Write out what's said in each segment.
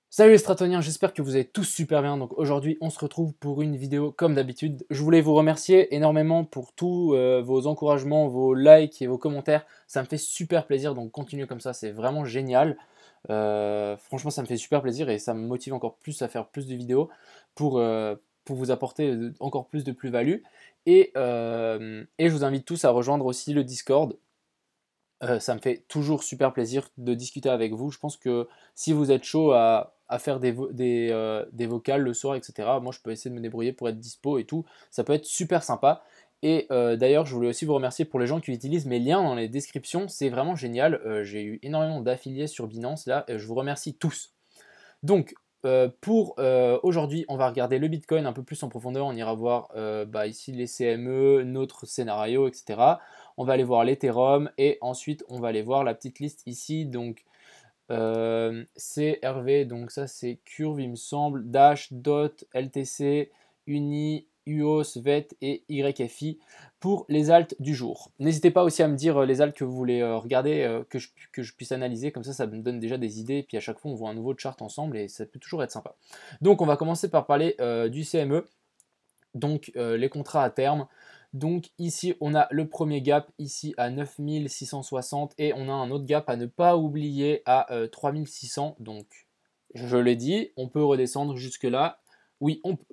Salut les Stratoniens, j'espère que vous allez tous super bien. Donc aujourd'hui, on se retrouve pour une vidéo comme d'habitude. Je voulais vous remercier énormément pour tous vos encouragements, vos likes et vos commentaires. Ça me fait super plaisir, donc continuez comme ça, c'est vraiment génial. Franchement, ça me fait super plaisir et ça me motive encore plus à faire plus de vidéos pour vous apporter encore plus de plus-value. Et je vous invite tous à rejoindre aussi le Discord. Ça me fait toujours super plaisir de discuter avec vous. Je pense que si vous êtes chaud à faire des vocales le soir, etc., moi je peux essayer de me débrouiller pour être dispo et tout. Ça peut être super sympa. Et d'ailleurs, je voulais aussi vous remercier pour les gens qui utilisent mes liens dans les descriptions. C'est vraiment génial. J'ai eu énormément d'affiliés sur Binance là. Et je vous remercie tous. Donc, pour aujourd'hui, on va regarder le Bitcoin un peu plus en profondeur. On ira voir ici les CME, notre scénario, etc. On va aller voir l'Ethereum et ensuite on va aller voir la petite liste ici. Donc, CRV, donc ça c'est Curve, il me semble, Dash, DOT, LTC, Uni, UOS, VET et YFI pour les alts du jour. N'hésitez pas aussi à me dire les alts que vous voulez regarder, que je puisse analyser, comme ça me donne déjà des idées, et puis à chaque fois on voit un nouveau chart ensemble et ça peut toujours être sympa. Donc on va commencer par parler du CME, donc les contrats à terme. Donc ici, on a le premier gap ici à 9660 et on a un autre gap à ne pas oublier à 3600. Donc je l'ai dit, on peut redescendre jusque là. Oui, on peut.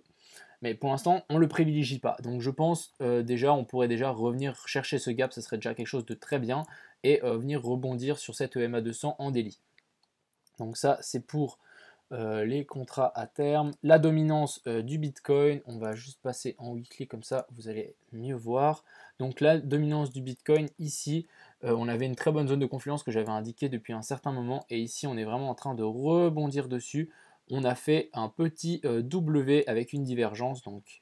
Mais pour l'instant, on ne le privilégie pas. Donc je pense déjà, on pourrait déjà revenir chercher ce gap, ça serait déjà quelque chose de très bien, et venir rebondir sur cette EMA 200 en daily. Donc ça, c'est pour les contrats à terme. La dominance du Bitcoin, on va juste passer en weekly comme ça, vous allez mieux voir. Donc la dominance du Bitcoin, ici, on avait une très bonne zone de confluence que j'avais indiquée depuis un certain moment. Et ici, on est vraiment en train de rebondir dessus. On a fait un petit W avec une divergence. Donc,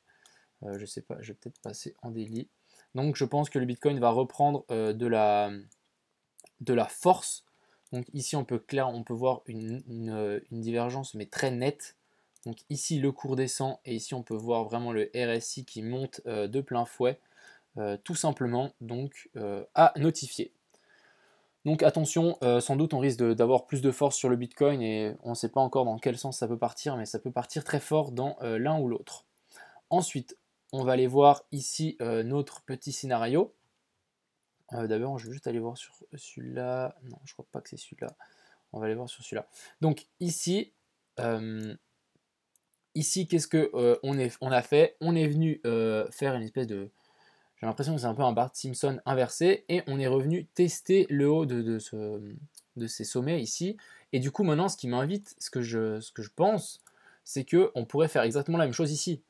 je sais pas, je vais peut-être passer en daily. Donc, je pense que le Bitcoin va reprendre de la force. Donc ici, on peut voir une divergence, mais très nette. Donc ici, le cours descend, et ici, on peut voir vraiment le RSI qui monte de plein fouet, tout simplement, donc à notifier. Donc attention, sans doute on risque d'avoir plus de force sur le Bitcoin, et on ne sait pas encore dans quel sens ça peut partir, mais ça peut partir très fort dans l'un ou l'autre. Ensuite, on va aller voir ici notre petit scénario. D'abord, je vais juste aller voir sur celui-là. Non, je crois pas que c'est celui-là. On va aller voir sur celui-là. Donc ici, qu'est-ce que on a fait? On est venu faire une espèce de... J'ai l'impression que c'est un peu un Bart Simpson inversé, et on est revenu tester le haut de ces sommets ici. Et du coup, maintenant, ce qui m'invite, ce que je pense, c'est qu'on pourrait faire exactement la même chose ici.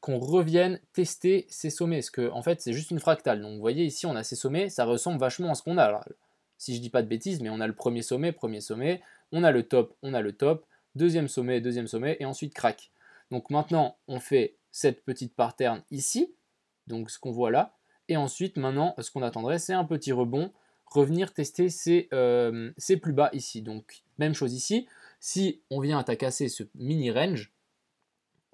Qu'on revienne tester ces sommets. Parce que, en fait, c'est juste une fractale. Donc, vous voyez, ici, on a ces sommets, ça ressemble vachement à ce qu'on a. Alors, si je dis pas de bêtises, mais on a le premier sommet, on a le top, deuxième sommet, et ensuite crack. Donc, maintenant, on fait cette petite pattern ici, donc ce qu'on voit là, et ensuite, maintenant, ce qu'on attendrait, c'est un petit rebond, revenir tester ces plus bas ici. Donc, même chose ici, si on vient à casser ce mini range,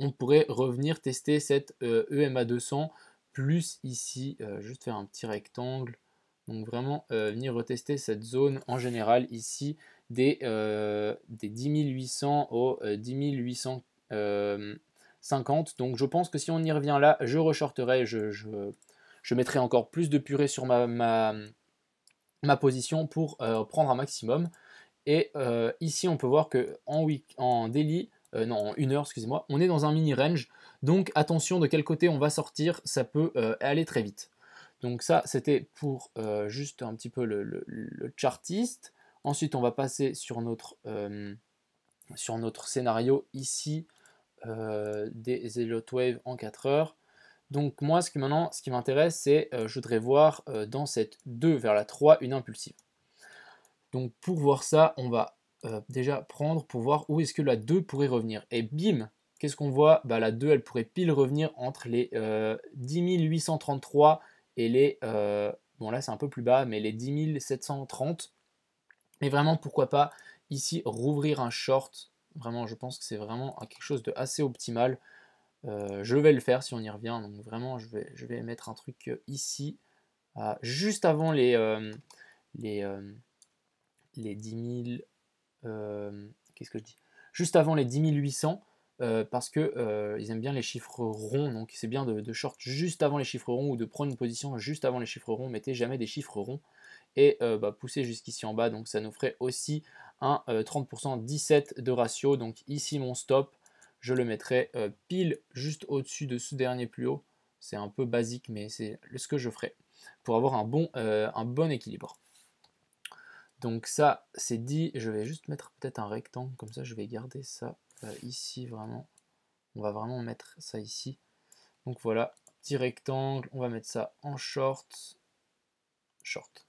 on pourrait revenir tester cette EMA 200 plus ici, juste faire un petit rectangle. Donc vraiment venir retester cette zone en général ici des 10 800 au 10 850. Donc je pense que si on y revient là, je reshorterai, je mettrai encore plus de purée sur ma position pour prendre un maximum. Et ici, on peut voir que en daily, non, en 1 heure, excusez-moi, on est dans un mini range. Donc attention de quel côté on va sortir, ça peut aller très vite. Donc ça, c'était pour juste un petit peu le chartiste. Ensuite, on va passer sur notre scénario ici des Elliott Wave en 4 heures. Donc moi, ce qui m'intéresse, c'est je voudrais voir dans cette 2 vers la 3 une impulsive. Donc pour voir ça, on va déjà prendre pour voir où est-ce que la 2 pourrait revenir. Et bim, qu'est-ce qu'on voit? La 2, elle pourrait pile revenir entre les 10 833 et les... bon là c'est un peu plus bas, mais les 10 730. Et vraiment, pourquoi pas ici rouvrir un short. Vraiment, je pense que c'est vraiment quelque chose de assez optimal. Je vais le faire si on y revient. Donc vraiment, je vais mettre un truc ici, juste avant les 10 000, qu'est-ce que je dis? Juste avant les 10 800, parce que ils aiment bien les chiffres ronds, donc c'est bien de short juste avant les chiffres ronds ou de prendre une position juste avant les chiffres ronds. Mettez jamais des chiffres ronds et pousser jusqu'ici en bas, donc ça nous ferait aussi un 30% 17 de ratio. Donc ici mon stop, je le mettrai pile juste au-dessus de ce dernier plus haut. C'est un peu basique, mais c'est ce que je ferai pour avoir un bon équilibre. Donc ça, c'est dit. Je vais juste mettre peut-être un rectangle, comme ça je vais garder ça ici vraiment. On va vraiment mettre ça ici. Donc voilà, petit rectangle, on va mettre ça en short. Short.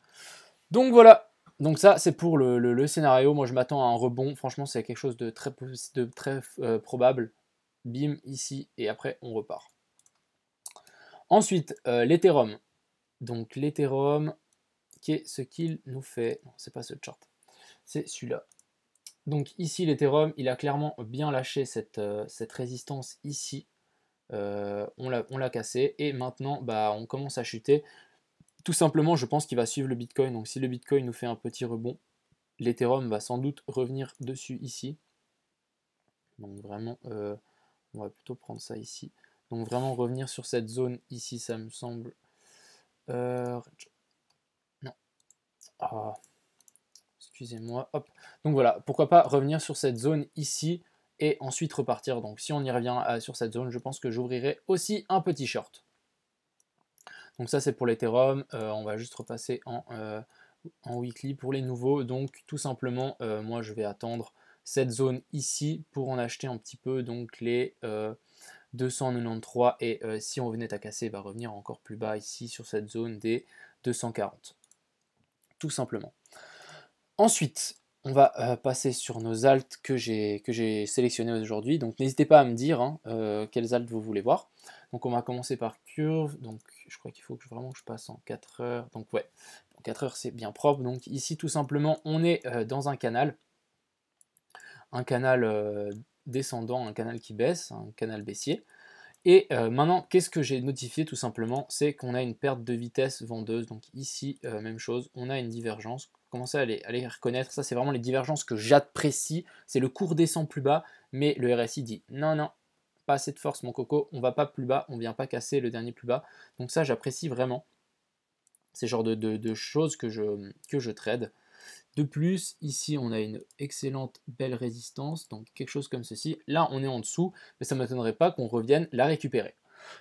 Donc voilà, donc ça c'est pour le scénario. Moi je m'attends à un rebond, franchement c'est quelque chose de très probable. Bim, ici, et après on repart. Ensuite, l'Ethereum. Donc l'Ethereum, qui est ce qu'il nous fait. Non, c'est pas ce chart, c'est celui-là. Donc ici l'Ethereum, il a clairement bien lâché cette résistance ici. On l'a cassé, et maintenant bah, on commence à chuter. Tout simplement, je pense qu'il va suivre le Bitcoin. Donc si le Bitcoin nous fait un petit rebond, l'Ethereum va sans doute revenir dessus ici. Donc vraiment, on va plutôt prendre ça ici. Donc vraiment revenir sur cette zone ici, ça me semble... non. Ah. Excusez-moi. Hop. Donc voilà, pourquoi pas revenir sur cette zone ici et ensuite repartir. Donc si on y revient sur cette zone, je pense que j'ouvrirai aussi un petit short. Donc ça c'est pour l'Ethereum. On va juste repasser en weekly pour les nouveaux. Donc tout simplement, moi je vais attendre cette zone ici pour en acheter un petit peu. Donc les 293, et si on venait à casser, il va revenir encore plus bas ici sur cette zone des 240. Tout simplement. Ensuite, on va passer sur nos alts que j'ai sélectionnés aujourd'hui. Donc n'hésitez pas à me dire quels alts vous voulez voir. Donc on va commencer par Curve. Donc je crois qu'il faut que vraiment que je passe en 4 heures. Donc ouais, en 4 heures c'est bien propre. Donc ici tout simplement on est dans un canal descendant, un canal qui baisse, un canal baissier. Et maintenant, qu'est-ce que j'ai notifié tout simplement? C'est qu'on a une perte de vitesse vendeuse. Donc ici, même chose, on a une divergence. Commencez à les reconnaître. Ça, c'est vraiment les divergences que j'apprécie. C'est le cours descend plus bas, mais le RSI dit non, non, pas assez de force, mon coco. On va pas plus bas, on vient pas casser le dernier plus bas. Donc ça, j'apprécie vraiment. C'est le genre de choses que je trade. De plus, ici, on a une excellente belle résistance, donc quelque chose comme ceci. Là, on est en dessous, mais ça ne m'étonnerait pas qu'on revienne la récupérer.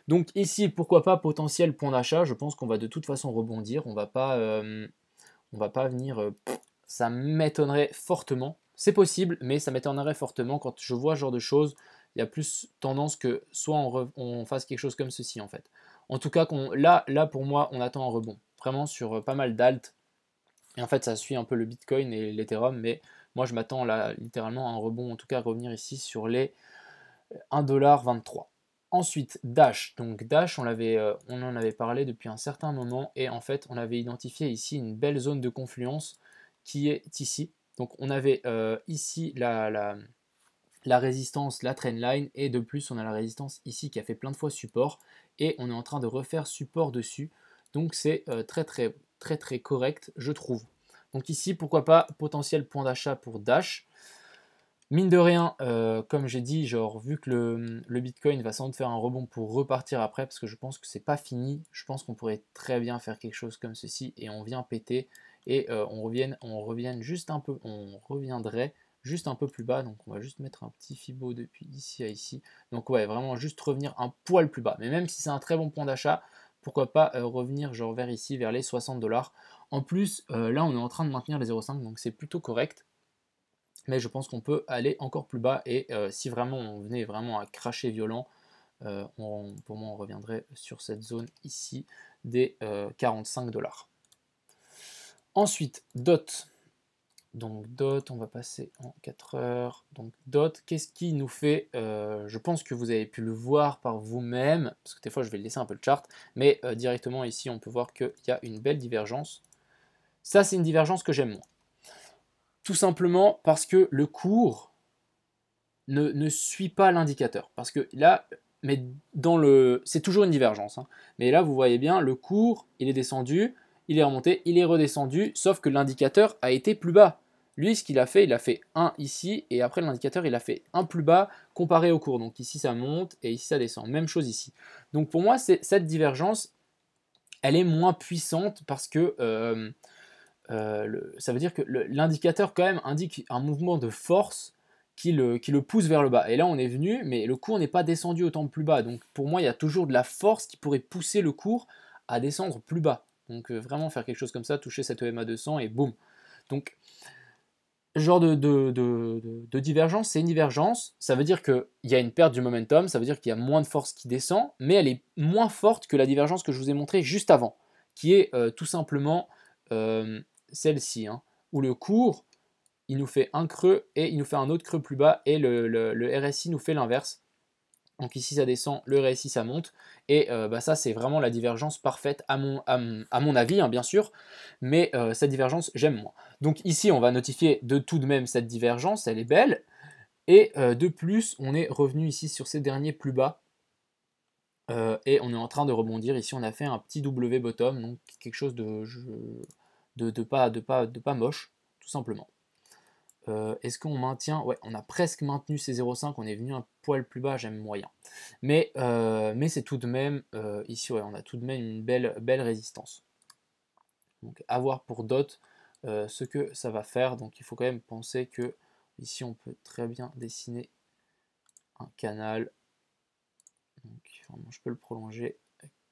Donc ici, pourquoi pas potentiel point d'achat. Je pense qu'on va de toute façon rebondir. On va pas venir... ça m'étonnerait fortement. C'est possible, mais ça m'étonnerait fortement. Quand je vois ce genre de choses, il y a plus tendance que soit on fasse quelque chose comme ceci, en fait. En tout cas, là, pour moi, on attend un rebond. Vraiment sur pas mal d'alt. Et en fait, ça suit un peu le Bitcoin et l'Ethereum, mais moi, je m'attends là littéralement à un rebond, en tout cas revenir ici sur les 1,23 $. Ensuite, Dash. Donc Dash, on en avait parlé depuis un certain moment, et en fait, on avait identifié ici une belle zone de confluence qui est ici. Donc on avait ici la résistance, la trendline, et de plus, on a la résistance ici qui a fait plein de fois support, et on est en train de refaire support dessus. Donc c'est très correct, je trouve. Donc ici, pourquoi pas potentiel point d'achat pour Dash. Mine de rien, comme j'ai dit, genre vu que le Bitcoin va sans doute faire un rebond pour repartir après, parce que je pense que c'est pas fini, je pense qu'on pourrait très bien faire quelque chose comme ceci, et on vient péter, et on reviendrait juste un peu plus bas. Donc on va juste mettre un petit Fibo depuis ici à ici. Donc ouais, vraiment juste revenir un poil plus bas. Mais même si c'est un très bon point d'achat, pourquoi pas revenir genre vers ici, vers les 60 $. En plus, là on est en train de maintenir les 0,5, donc c'est plutôt correct. Mais je pense qu'on peut aller encore plus bas, et si vraiment on venait vraiment à cracher violent, pour moi on reviendrait sur cette zone ici des 45 $. Ensuite, DOT. Donc DOT, on va passer en 4 heures. Donc DOT, qu'est-ce qui nous fait je pense que vous avez pu le voir par vous-même, parce que des fois je vais laisser un peu le chart, mais directement ici on peut voir qu'il y a une belle divergence. Ça c'est une divergence que j'aime moins. Tout simplement parce que le cours ne suit pas l'indicateur. Parce que là, mais c'est toujours une divergence, hein. Mais là vous voyez bien, le cours il est descendu, il est remonté, il est redescendu, sauf que l'indicateur a été plus bas. Lui, ce qu'il a fait 1 ici, et après l'indicateur, il a fait un plus bas comparé au cours. Donc ici, ça monte, et ici, ça descend. Même chose ici. Donc pour moi, cette divergence, elle est moins puissante parce que ça veut dire que l'indicateur quand même indique un mouvement de force qui le pousse vers le bas. Et là, on est venu, mais le cours n'est pas descendu autant plus bas. Donc pour moi, il y a toujours de la force qui pourrait pousser le cours à descendre plus bas. Donc vraiment faire quelque chose comme ça, toucher cette EMA 200 et boum. Donc ce genre de divergence, c'est une divergence. Ça veut dire qu'il y a une perte du momentum, ça veut dire qu'il y a moins de force qui descend, mais elle est moins forte que la divergence que je vous ai montrée juste avant, qui est tout simplement celle-ci, hein, où le cours, il nous fait un creux et il nous fait un autre creux plus bas, et le RSI nous fait l'inverse. Donc ici ça descend, le RSI ça monte, et ça c'est vraiment la divergence parfaite à mon avis, hein, bien sûr, mais cette divergence j'aime moins. Donc ici on va notifier de tout de même cette divergence, elle est belle, et de plus on est revenu ici sur ces derniers plus bas, et on est en train de rebondir. Ici on a fait un petit W bottom, donc quelque chose de pas moche, tout simplement. Est-ce qu'on maintient? Ouais, on a presque maintenu ces 0,5, on est venu un poil plus bas, j'aime moyen. Mais c'est tout de même, ici, ouais, on a tout de même une belle résistance. Donc à voir pour DOT ce que ça va faire. Donc il faut quand même penser que ici on peut très bien dessiner un canal. Donc vraiment, je peux le prolonger,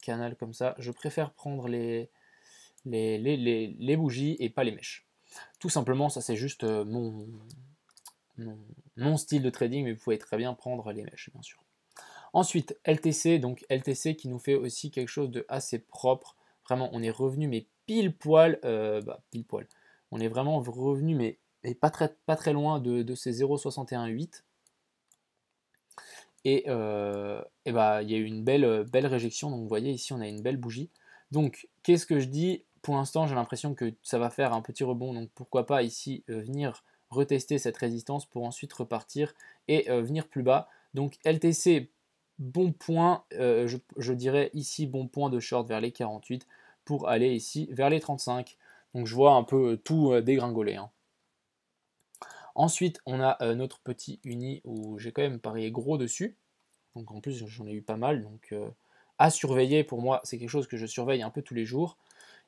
canal comme ça. Je préfère prendre les bougies et pas les mèches. Tout simplement, ça c'est juste mon style de trading, mais vous pouvez très bien prendre les mèches, bien sûr. Ensuite, LTC, donc LTC qui nous fait aussi quelque chose de assez propre. Vraiment, on est revenu, mais pile poil, pile poil. On est vraiment revenu, mais pas très loin de ces 0,618. Et il y a eu une belle réjection. Donc vous voyez ici, on a une belle bougie. Donc, qu'est-ce que je dis? Pour l'instant, j'ai l'impression que ça va faire un petit rebond. Donc pourquoi pas ici venir retester cette résistance pour ensuite repartir et venir plus bas. Donc LTC, bon point, je dirais ici bon point de short vers les 48 pour aller ici vers les 35. Donc je vois un peu tout dégringoler, hein. Ensuite, on a notre petit uni où j'ai quand même parié gros dessus. Donc en plus, j'en ai eu pas mal. Donc à surveiller, pour moi, c'est quelque chose que je surveille un peu tous les jours.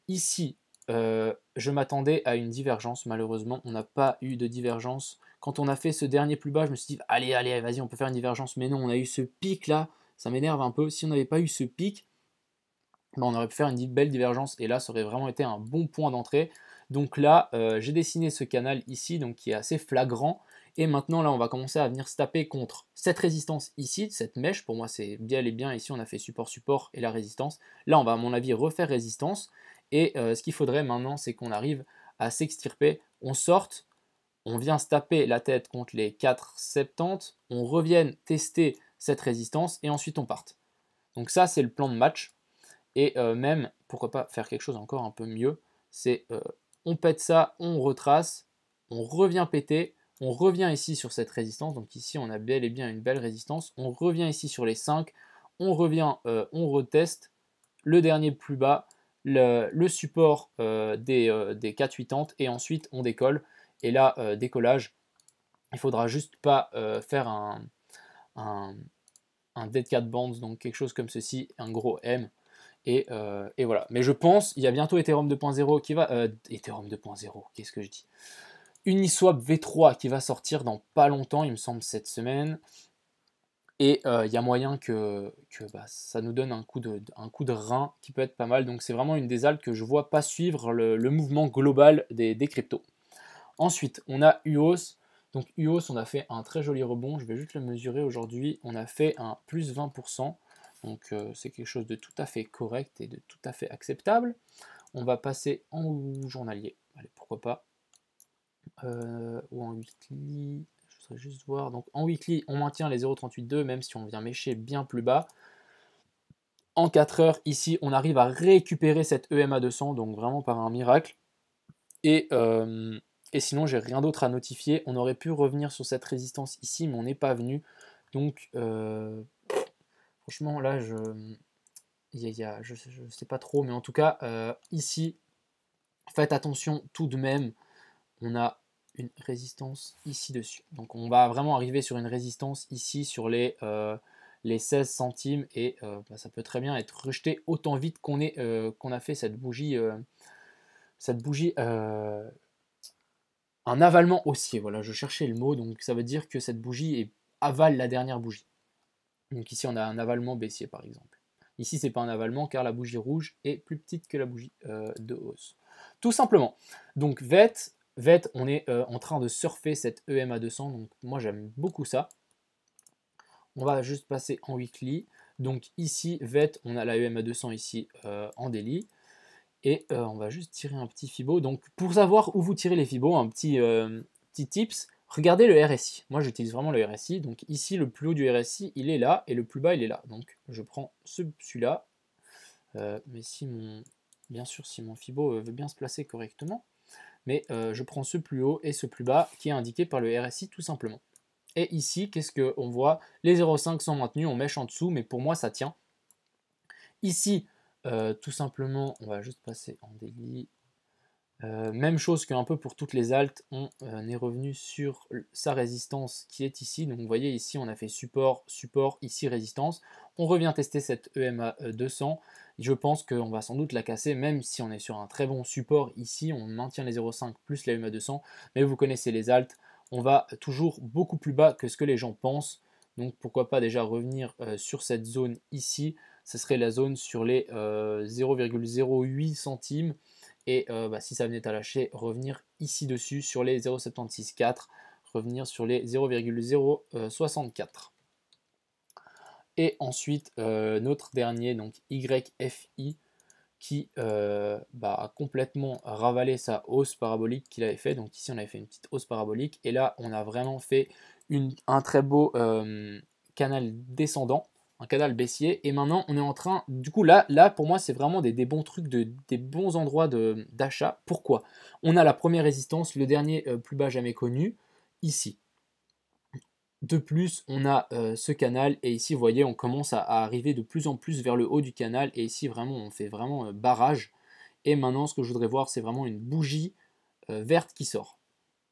Ici, je m'attendais à une divergence. Malheureusement, on n'a pas eu de divergence. Quand on a fait ce dernier plus bas, je me suis dit, allez, vas-y, on peut faire une divergence. Mais non, on a eu ce pic là. Ça m'énerve un peu. Si on n'avait pas eu ce pic, on aurait pu faire une belle divergence. Et là, ça aurait vraiment été un bon point d'entrée. Donc là, j'ai dessiné ce canal ici, donc qui est assez flagrant. Et maintenant, là, on va commencer à venir se taper contre cette résistance ici, cette mèche. Pour moi, c'est bien et bien. Ici, on a fait support et la résistance. Là, on va, à mon avis, refaire résistance. Et ce qu'il faudrait maintenant, c'est qu'on arrive à s'extirper. On sorte, on vient se taper la tête contre les 4,70. On revienne tester cette résistance et ensuite on parte. Donc ça, c'est le plan de match. Et même, pourquoi pas faire quelque chose encore un peu mieux, c'est on pète ça, on retrace, on revient péter, on revient ici sur cette résistance, donc ici on a bel et bien une belle résistance, on revient ici sur les 5, on revient, on reteste, le dernier plus bas, le support des 4,80 et ensuite on décolle, et là, décollage, il faudra juste pas faire un dead cat band, donc quelque chose comme ceci, un gros M, et voilà. Mais je pense, il y a bientôt Ethereum 2.0 qui va... Ethereum 2.0, qu'est-ce que je dis? Uniswap V3 qui va sortir dans pas longtemps, il me semble cette semaine. Et il y a moyen que ça nous donne un coup de rein qui peut être pas mal. Donc c'est vraiment une des alts que je vois pas suivre le mouvement global des cryptos. Ensuite, on a UOS. Donc UOS, on a fait un très joli rebond. Je vais juste le mesurer aujourd'hui. On a fait un plus 20%. Donc c'est quelque chose de tout à fait correct et de tout à fait acceptable. On va passer en journalier. Allez, pourquoi pas. Ou en weekly. Je voudrais juste voir. Donc en weekly, on maintient les 0,382, même si on vient mécher bien plus bas. En 4 heures, ici, on arrive à récupérer cette EMA 200, donc vraiment par un miracle. Et sinon, j'ai rien d'autre à notifier. On aurait pu revenir sur cette résistance ici, mais on n'est pas venu. Donc, franchement, là, je sais pas trop, mais en tout cas, ici, faites attention tout de même. On a une résistance ici dessus. Donc on va vraiment arriver sur une résistance ici sur les 16 centimes et bah, ça peut très bien être rejeté autant vite qu'on a fait cette bougie un avalement haussier. Voilà, je cherchais le mot, donc ça veut dire que cette bougie avale la dernière bougie. Donc ici on a un avalement baissier par exemple. Ici c'est pas un avalement car la bougie rouge est plus petite que la bougie de hausse. Tout simplement. Donc VET, on est en train de surfer cette EMA 200, donc moi j'aime beaucoup ça. On va juste passer en weekly. Donc ici, VET, on a la EMA 200 ici en daily. Et on va juste tirer un petit Fibo. Donc pour savoir où vous tirez les Fibos, un petit tips, regardez le RSI. Moi j'utilise vraiment le RSI. Donc ici, le plus haut du RSI, il est là, et le plus bas, il est là. Donc je prends celui-là. Mais si bien sûr, si mon Fibo veut bien se placer correctement. Mais je prends ce plus haut et ce plus bas qui est indiqué par le RSI tout simplement. Et ici, qu'est-ce qu'on voit? Les 0,5 sont maintenus, on mèche en dessous, mais pour moi ça tient. Ici, tout simplement, on va juste passer en daily. Même chose qu'un peu pour toutes les altes, on est revenu sur sa résistance qui est ici. Donc vous voyez ici on a fait support, support, ici résistance. On revient tester cette EMA 200. Je pense qu'on va sans doute la casser, même si on est sur un très bon support ici. On maintient les 0,5 plus la EMA 200. Mais vous connaissez les altes, on va toujours beaucoup plus bas que ce que les gens pensent. Donc pourquoi pas déjà revenir sur cette zone ici. Ce serait la zone sur les 0,08 centimes. Et bah, si ça venait à lâcher, revenir ici dessus sur les 0,764, revenir sur les 0,064. Et ensuite, notre dernier, donc YFI, qui bah, a complètement ravalé sa hausse parabolique qu'il avait fait. Donc ici, on avait fait une petite hausse parabolique. Et là, on a vraiment fait un très beau canal descendant, un canal baissier. Et maintenant, on est en train... Du coup, là pour moi, c'est vraiment des bons trucs, des bons endroits d'achat. Pourquoi? On a la première résistance, le dernier plus bas jamais connu, ici. De plus, on a ce canal et ici, vous voyez, on commence à arriver de plus en plus vers le haut du canal et ici, vraiment, on fait vraiment barrage. Et maintenant, ce que je voudrais voir, c'est vraiment une bougie verte qui sort.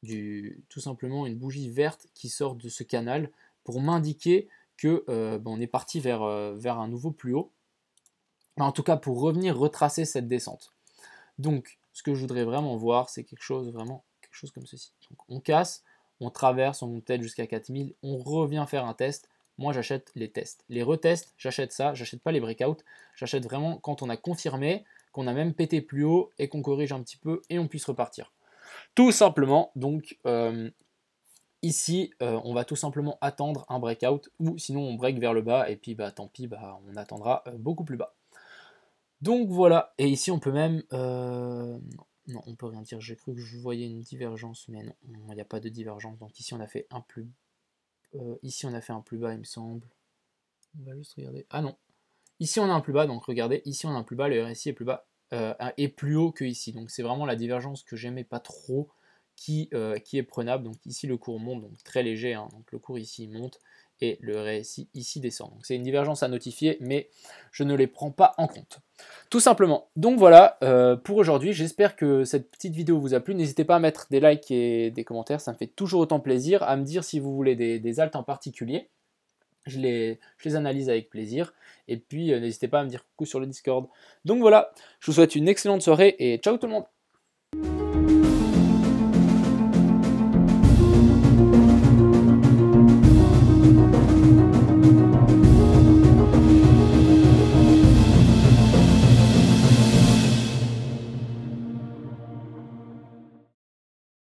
Tout simplement, une bougie verte qui sort de ce canal pour m'indiquer que on est parti vers un nouveau plus haut. En tout cas, pour revenir retracer cette descente. Donc, ce que je voudrais vraiment voir, c'est quelque chose comme ceci. Donc, on casse. On traverse, on monte peut-être jusqu'à 4000, on revient faire un test. Moi, j'achète les tests. Les retests, j'achète ça, j'achète pas les breakouts. J'achète vraiment quand on a confirmé, qu'on a même pété plus haut et qu'on corrige un petit peu et on puisse repartir. Tout simplement, donc ici, on va tout simplement attendre un breakout ou sinon on break vers le bas et puis bah tant pis, bah, on attendra beaucoup plus bas. Donc voilà, et ici on peut même... non, on peut rien dire, j'ai cru que je voyais une divergence, mais non, il n'y a pas de divergence. Donc ici on a fait un plus bas, il me semble. On va juste regarder. Ah non, ici on a un plus bas, donc regardez, ici on a un plus bas, le RSI est plus bas et plus haut que ici. Donc c'est vraiment la divergence que j'aimais pas trop qui est prenable. Donc ici le cours monte, donc très léger, hein. Donc le cours ici monte et le RSI ici descend. Donc c'est une divergence à notifier, mais je ne les prends pas en compte. Tout simplement. Donc voilà pour aujourd'hui. J'espère que cette petite vidéo vous a plu. N'hésitez pas à mettre des likes et des commentaires. Ça me fait toujours autant plaisir. À me dire si vous voulez des altes en particulier. Je les analyse avec plaisir. Et puis n'hésitez pas à me dire coucou sur le Discord. Donc voilà. Je vous souhaite une excellente soirée et ciao tout le monde.